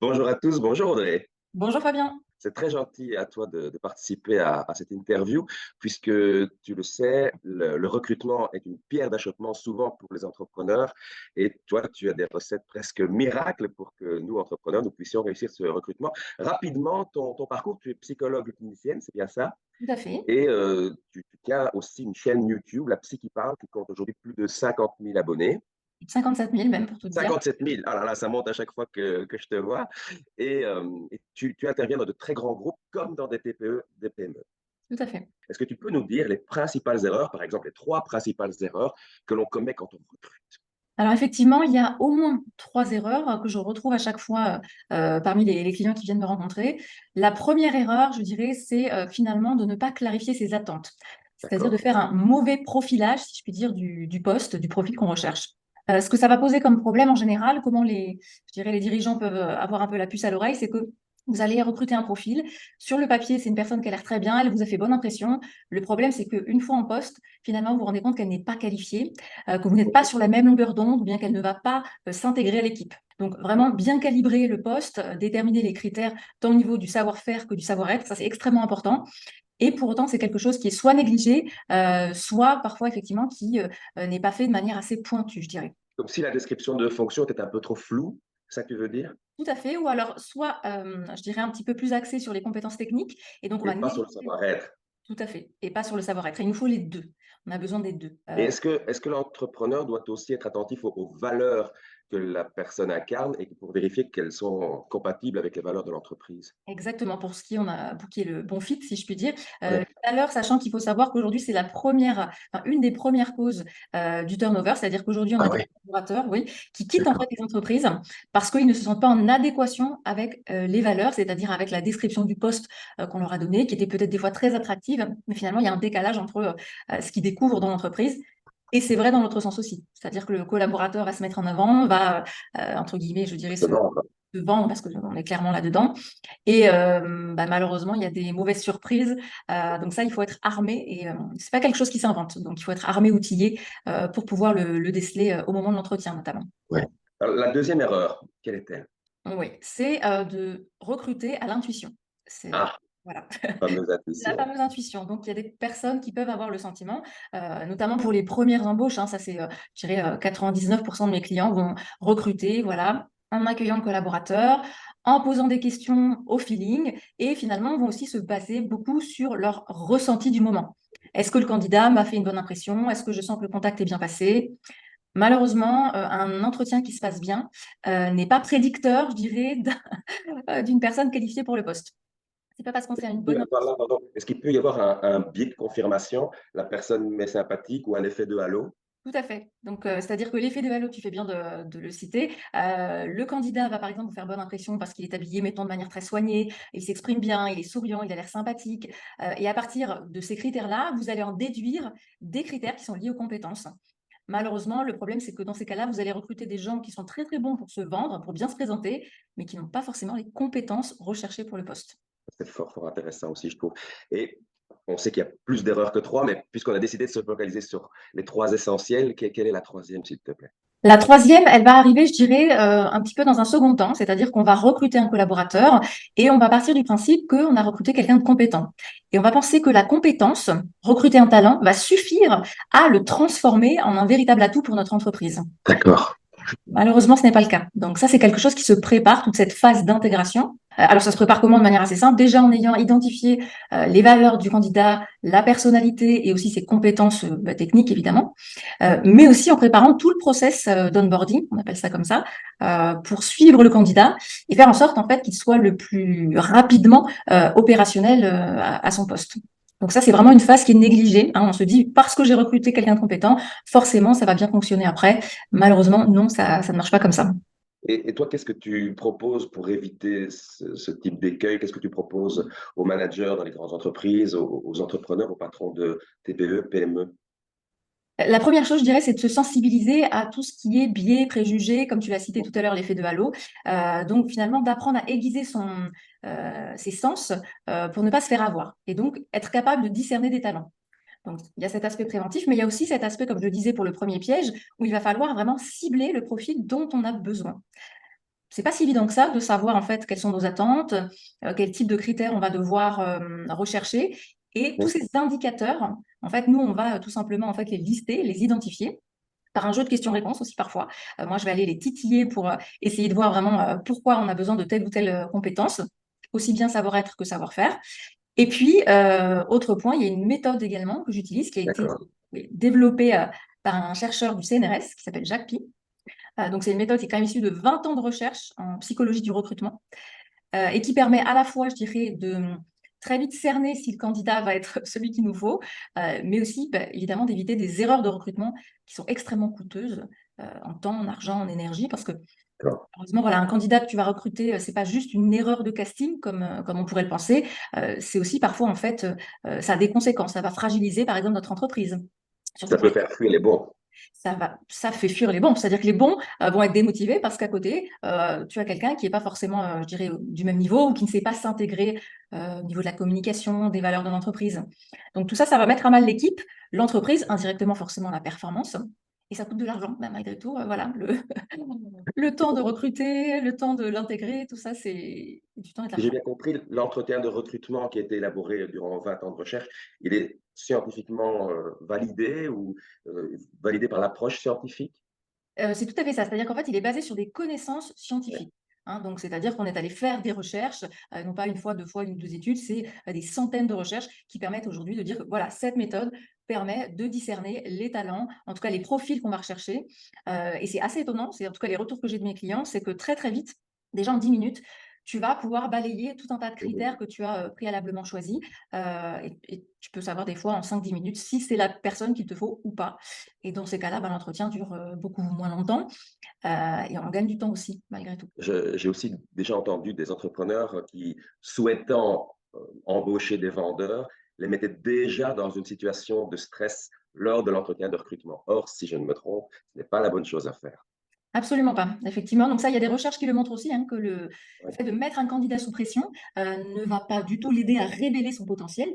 Bonjour à tous, bonjour Audrey. Bonjour Fabien. C'est très gentil à toi de participer à cette interview, puisque tu le sais, le recrutement est une pierre d'achoppement souvent pour les entrepreneurs. Et toi, tu as des recettes presque miracles pour que nous, entrepreneurs, nous puissions réussir ce recrutement. Rapidement, ton parcours, tu es psychologue clinicienne, c'est bien ça? Tout à fait. Et tu tiens aussi une chaîne YouTube, La Psy qui parle, qui compte aujourd'hui plus de 50 000 abonnés. 57 000 même pour tout te dire. 57 000, ah là là, ça monte à chaque fois que je te vois. Et tu interviens dans de très grands groupes comme dans des TPE, des PME. Tout à fait. Est-ce que tu peux nous dire les principales erreurs, par exemple les trois principales erreurs que l'on commet quand on recrute? Alors effectivement, il y a au moins trois erreurs que je retrouve à chaque fois parmi les clients qui viennent me rencontrer. La première erreur, je dirais, c'est finalement de ne pas clarifier ses attentes. C'est-à-dire de D'accord? faire un mauvais profilage, si je puis dire, du poste, du profil qu'on recherche. Ce que ça va poser comme problème en général, comment je dirais, les dirigeants peuvent avoir un peu la puce à l'oreille, c'est que vous allez recruter un profil. Sur le papier, c'est une personne qui a l'air très bien, elle vous a fait bonne impression. Le problème, c'est qu'une fois en poste, finalement, vous vous rendez compte qu'elle n'est pas qualifiée, que vous n'êtes pas sur la même longueur d'onde ou bien qu'elle ne va pas s'intégrer à l'équipe. Donc vraiment bien calibrer le poste, déterminer les critères tant au niveau du savoir-faire que du savoir-être, ça c'est extrêmement important. Et pour autant, c'est quelque chose qui est soit négligé, soit parfois effectivement qui n'est pas fait de manière assez pointue, je dirais. Comme si la description de fonction était un peu trop floue, c'est ça que tu veux dire? Tout à fait. Ou alors soit, je dirais un petit peu plus axé sur les compétences techniques, et donc on Et va pas sur négliger. le savoir-être. Tout à fait, et pas sur le savoir-être. Et il nous faut les deux. On a besoin des deux. Et est-ce que l'entrepreneur doit aussi être attentif aux valeurs que la personne incarne et pour vérifier qu'elles sont compatibles avec les valeurs de l'entreprise? Exactement, pour qu'il y ait le bon fit, si je puis dire. Ouais. Les valeurs, sachant qu'il faut savoir qu'aujourd'hui, c'est une des premières causes du turnover, c'est-à-dire qu'aujourd'hui, on Ah a des oui, collaborateurs, oui, qui quittent en fait d'accord. les entreprises parce qu'ils ne se sentent pas en adéquation avec les valeurs, c'est-à-dire avec la description du poste qu'on leur a donné, qui était peut-être des fois très attractive, mais finalement, il y a un décalage entre ce qu'ils découvrent dans l'entreprise. Et c'est vrai dans l'autre sens aussi. C'est-à-dire que le collaborateur va se mettre en avant, va, entre guillemets, je dirais, Se vendre. se vendre, parce qu'on est clairement là-dedans. Et malheureusement, il y a des mauvaises surprises. Donc ça, il faut être armé. Et c'est pas quelque chose qui s'invente. Donc il faut être armé, outillé pour pouvoir le déceler au moment de l'entretien, notamment. Ouais. Alors, la deuxième erreur, quelle est-elle? Oui, c'est de recruter à l'intuition. C'est Ah, voilà. fameuse La intuition. fameuse intuition. Donc, il y a des personnes qui peuvent avoir le sentiment, notamment pour les premières embauches, hein, ça c'est, je dirais, 99% de mes clients vont recruter, voilà, en accueillant le collaborateur, en posant des questions au feeling et finalement vont aussi se baser beaucoup sur leur ressenti du moment. Est-ce que le candidat m'a fait une bonne impression? Est-ce que je sens que le contact est bien passé? Malheureusement, un entretien qui se passe bien, n'est pas prédicteur, je dirais, d'une personne qualifiée pour le poste. C'est pas parce qu'on fait une bonne. Pardon. Est-ce qu'il peut y avoir un biais de confirmation? La personne m'est sympathique ou un effet de halo? Tout à fait. Donc, c'est-à-dire que l'effet de halo, tu fais bien de le citer. Le candidat va, par exemple, vous faire bonne impression parce qu'il est habillé, mettons, de manière très soignée, il s'exprime bien, il est souriant, il a l'air sympathique. Et à partir de ces critères-là, vous allez en déduire des critères qui sont liés aux compétences. Malheureusement, le problème, c'est que dans ces cas-là, vous allez recruter des gens qui sont très, très bons pour se vendre, pour bien se présenter, mais qui n'ont pas forcément les compétences recherchées pour le poste. C'est fort, fort intéressant aussi, je trouve. Et on sait qu'il y a plus d'erreurs que trois, mais puisqu'on a décidé de se focaliser sur les trois essentiels, quelle est la troisième, s'il te plaît? La troisième, elle va arriver, je dirais, un petit peu dans un second temps, c'est-à-dire qu'on va recruter un collaborateur et on va partir du principe qu'on a recruté quelqu'un de compétent. Et on va penser que la compétence, recruter un talent, va suffire à le transformer en un véritable atout pour notre entreprise. D'accord. Malheureusement, ce n'est pas le cas. Donc ça, c'est quelque chose qui se prépare, toute cette phase d'intégration. Alors ça se prépare comment? De manière assez simple, déjà en ayant identifié les valeurs du candidat, la personnalité et aussi ses compétences techniques, évidemment, mais aussi en préparant tout le process d'onboarding, on appelle ça comme ça, pour suivre le candidat et faire en sorte en fait qu'il soit le plus rapidement opérationnel à son poste. Donc ça, c'est vraiment une phase qui est négligée, hein. On se dit, parce que j'ai recruté quelqu'un de compétent, forcément, ça va bien fonctionner après. Malheureusement, non, ça ne marche pas comme ça. Et toi, qu'est-ce que tu proposes pour éviter ce type d'écueil? Qu'est-ce que tu proposes aux managers dans les grandes entreprises, aux entrepreneurs, aux patrons de TPE, PME? La première chose, je dirais, c'est de se sensibiliser à tout ce qui est biais, préjugés, comme tu l'as cité tout à l'heure, l'effet de halo. Donc finalement, d'apprendre à aiguiser ses sens pour ne pas se faire avoir. Et donc, être capable de discerner des talents. Donc, il y a cet aspect préventif, mais il y a aussi cet aspect, comme je le disais pour le premier piège, où il va falloir vraiment cibler le profil dont on a besoin. c'est pas si évident que ça de savoir en fait quelles sont nos attentes, quel type de critères on va devoir rechercher. Et tous Mhm. ces indicateurs, en fait, nous, on va tout simplement en fait les lister, les identifier par un jeu de questions-réponses aussi parfois. Moi, je vais aller les titiller pour essayer de voir vraiment pourquoi on a besoin de telle ou telle compétence, aussi bien savoir-être que savoir-faire. Et puis, autre point, il y a une méthode également que j'utilise qui a été D'accord. développée par un chercheur du CNRS qui s'appelle Jacques Pi. Donc, c'est une méthode qui est quand même issue de 20 ans de recherche en psychologie du recrutement et qui permet à la fois, je dirais, de très vite cerner si le candidat va être celui qu'il nous faut, mais aussi, évidemment, d'éviter des erreurs de recrutement qui sont extrêmement coûteuses en temps, en argent, en énergie, parce que D'accord. heureusement, voilà, un candidat que tu vas recruter, c'est pas juste une erreur de casting comme on pourrait le penser. C'est aussi parfois, en fait, ça a des conséquences. Ça va fragiliser, par exemple, notre entreprise. Surtout Ça pour peut les faire fuir les bons. ça fait fuir les bons. C'est-à-dire que les bons vont être démotivés parce qu'à côté, tu as quelqu'un qui n'est pas forcément, je dirais, du même niveau ou qui ne sait pas s'intégrer au niveau de la communication, des valeurs de l'entreprise. Donc tout ça, ça va mettre à mal l'équipe, l'entreprise, indirectement forcément la performance. Et ça coûte de l'argent, mais malgré tout, voilà, le temps de recruter, le temps de l'intégrer, tout ça, c'est du temps et de Si j'ai l'argent. bien compris, l'entretien de recrutement qui a été élaboré durant 20 ans de recherche, il est scientifiquement validé ou validé par l'approche scientifique? C'est tout à fait ça. C'est-à-dire qu'en fait, il est basé sur des connaissances scientifiques, hein. Donc, c'est-à-dire qu'on est allé faire des recherches, non pas une fois, 2 fois, 1 ou 2 études, c'est, des centaines de recherches qui permettent aujourd'hui de dire que voilà, cette méthode permet de discerner les talents, en tout cas les profils qu'on va rechercher, et c'est assez étonnant, c'est en tout cas les retours que j'ai de mes clients, c'est que très, très vite, déjà en 10 minutes, tu vas pouvoir balayer tout un tas de Mhm. critères que tu as, préalablement choisis, et tu peux savoir des fois en 5-10 minutes si c'est la personne qu'il te faut ou pas. Et dans ces cas-là, l'entretien dure, beaucoup moins longtemps, et on gagne du temps aussi, malgré tout. J'ai aussi déjà entendu des entrepreneurs qui, souhaitant embaucher des vendeurs, les mettaient déjà dans une situation de stress lors de l'entretien de recrutement. Or, si je ne me trompe, ce n'est pas la bonne chose à faire. Absolument pas, effectivement. Donc ça, il y a des recherches qui le montrent aussi, hein, que le Ouais, fait de mettre un candidat sous pression, ne va pas du tout l'aider à révéler son potentiel.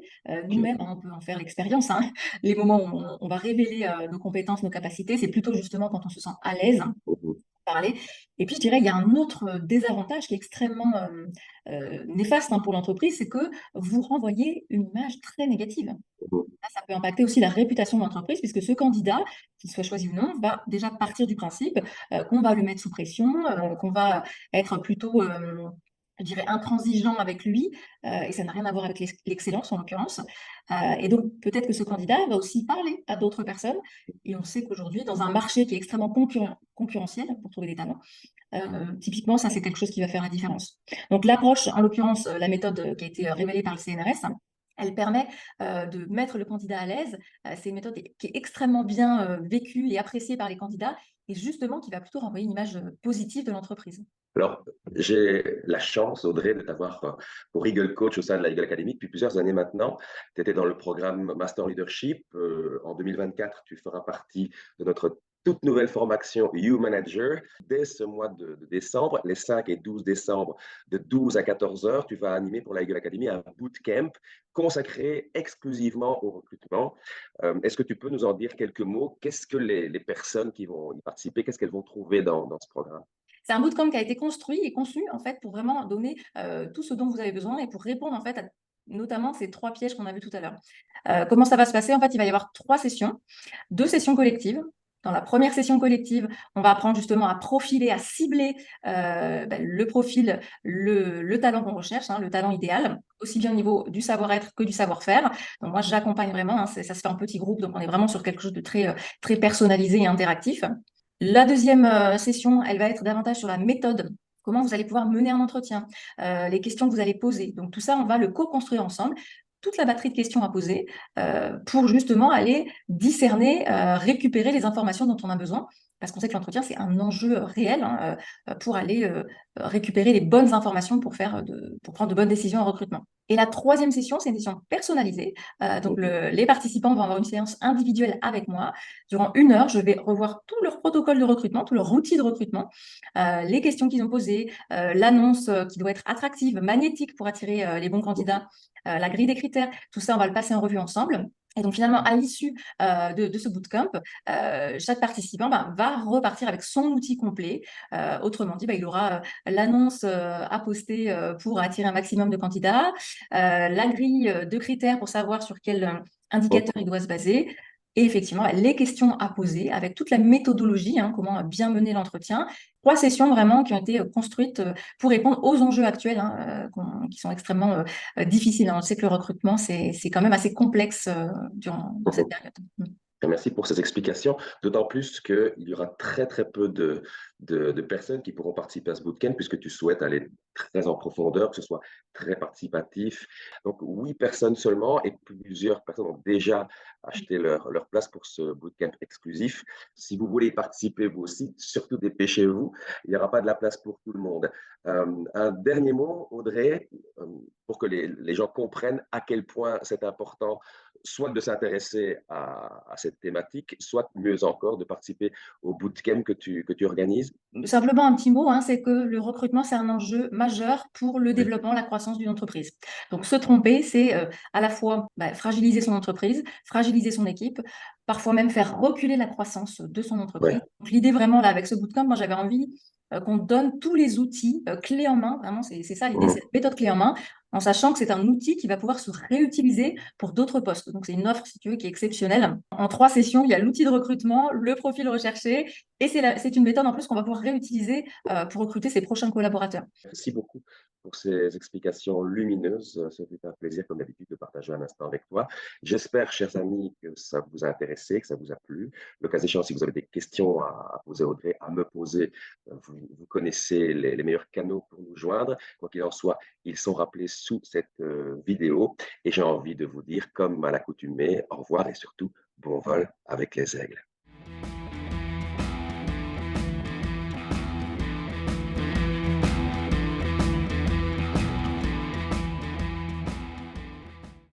Nous-mêmes, ok. hein, on peut en faire l'expérience, hein. Les moments où on va révéler, nos compétences, nos capacités, c'est plutôt justement quand on se sent à l'aise Mhm. parler. Et puis, je dirais, il y a un autre désavantage qui est extrêmement néfaste, hein, pour l'entreprise, c'est que vous renvoyez une image très négative. Mhm. Ça peut impacter aussi la réputation de l'entreprise, puisque ce candidat, qu'il soit choisi ou non, va déjà partir du principe qu'on va le mettre sous pression, qu'on va être plutôt, je dirais, intransigeant avec lui, et ça n'a rien à voir avec l'excellence en l'occurrence. Et donc, peut-être que ce candidat va aussi parler à d'autres personnes. Et on sait qu'aujourd'hui, dans un marché qui est extrêmement concurrentiel pour trouver des talents, typiquement, ça, c'est quelque chose qui va faire la différence. Donc, l'approche, en l'occurrence, la méthode qui a été révélée par le CNRS, elle permet de mettre le candidat à l'aise. C'est une méthode qui est extrêmement bien vécue et appréciée par les candidats et justement qui va plutôt renvoyer une image positive de l'entreprise. Alors, j'ai la chance, Audrey, de t'avoir pour Eagle Coach au sein de la Eagle Academy depuis plusieurs années maintenant. Tu étais dans le programme Master Leadership. En 2024, tu feras partie de notre toute nouvelle formation You Manager. Dès ce mois de décembre, les 5 et 12 décembre, de 12 à 14 heures, tu vas animer pour la Eagle Academy un bootcamp consacré exclusivement au recrutement. Est-ce que tu peux nous en dire quelques mots? Qu'est-ce que les personnes qui vont y participer, qu'est-ce qu'elles vont trouver dans ce programme? C'est un bootcamp qui a été construit et conçu en fait pour vraiment donner tout ce dont vous avez besoin et pour répondre en fait à notamment ces 3 pièges qu'on a vus tout à l'heure. Comment ça va se passer? En fait, il va y avoir 3 sessions, 2 sessions collectives. Dans la première session collective, on va apprendre justement à profiler, à cibler le profil, le talent qu'on recherche, hein, le talent idéal, aussi bien au niveau du savoir-être que du savoir-faire. Donc moi, j'accompagne vraiment, hein, ça se fait en petits groupes, donc on est vraiment sur quelque chose de très, très personnalisé et interactif. La deuxième session, elle va être davantage sur la méthode, comment vous allez pouvoir mener un entretien, les questions que vous allez poser. Donc tout ça, on va le co-construire ensemble, toute la batterie de questions à poser pour justement aller discerner, récupérer les informations dont on a besoin. Parce qu'on sait que l'entretien, c'est un enjeu réel, hein, pour aller récupérer les bonnes informations pour pour prendre de bonnes décisions en recrutement. Et la troisième session, c'est une session personnalisée. Donc les participants vont avoir une séance individuelle avec moi. Durant 1 heure, je vais revoir tout leur protocole de recrutement, tout leur outil de recrutement, les questions qu'ils ont posées, l'annonce qui doit être attractive, magnétique pour attirer les bons candidats, la grille des critères. Tout ça, on va le passer en revue ensemble. Et donc finalement, à l'issue de ce bootcamp, chaque participant va repartir avec son outil complet. Autrement dit, il aura l'annonce à poster pour attirer un maximum de candidats, la grille de critères pour savoir sur quel indicateur il doit se baser, et effectivement les questions à poser avec toute la méthodologie, comment bien mener l'entretien. 3 sessions vraiment qui ont été construites pour répondre aux enjeux actuels qui sont extrêmement difficiles. On sait que le recrutement, c'est quand même assez complexe durant cette période. Merci pour ces explications, d'autant plus qu'il y aura très, très peu de personnes qui pourront participer à ce bootcamp puisque tu souhaites aller très en profondeur, que ce soit très participatif. Donc, 8 personnes seulement et plusieurs personnes ont déjà acheté leur place pour ce bootcamp exclusif. Si vous voulez y participer vous aussi, surtout dépêchez-vous, il n'y aura pas de la place pour tout le monde. Un dernier mot, Audrey, pour que les gens comprennent à quel point c'est important soit de s'intéresser à cette thématique, soit mieux encore de participer au bootcamp que tu organises. Simplement un petit mot, c'est que le recrutement, c'est un enjeu majeur pour le développement, la croissance d'une entreprise. Donc se tromper, c'est à la fois fragiliser son entreprise, fragiliser son équipe, parfois même faire reculer la croissance de son entreprise. Ouais. Donc l'idée vraiment là, avec ce bootcamp, moi j'avais envie qu'on donne tous les outils clés en main, vraiment c'est ça l'idée, c'est la méthode clé en main, en sachant que c'est un outil qui va pouvoir se réutiliser pour d'autres postes. Donc c'est une offre, si tu veux, qui est exceptionnelle. En 3 sessions, il y a l'outil de recrutement, le profil recherché, et c'est une méthode en plus qu'on va pouvoir réutiliser pour recruter ses prochains collaborateurs. Merci beaucoup pour ces explications lumineuses. C'était un plaisir, comme d'habitude, de partager un instant avec toi. J'espère, chers amis, que ça vous a intéressé, que ça vous a plu. Le cas échéant, si vous avez des questions à poser à Audrey, à me poser, vous connaissez les meilleurs canaux pour nous joindre. Quoi qu'il en soit, ils sont rappelés sous cette vidéo. Et j'ai envie de vous dire, comme à l'accoutumée, au revoir et surtout, bon vol avec les aigles.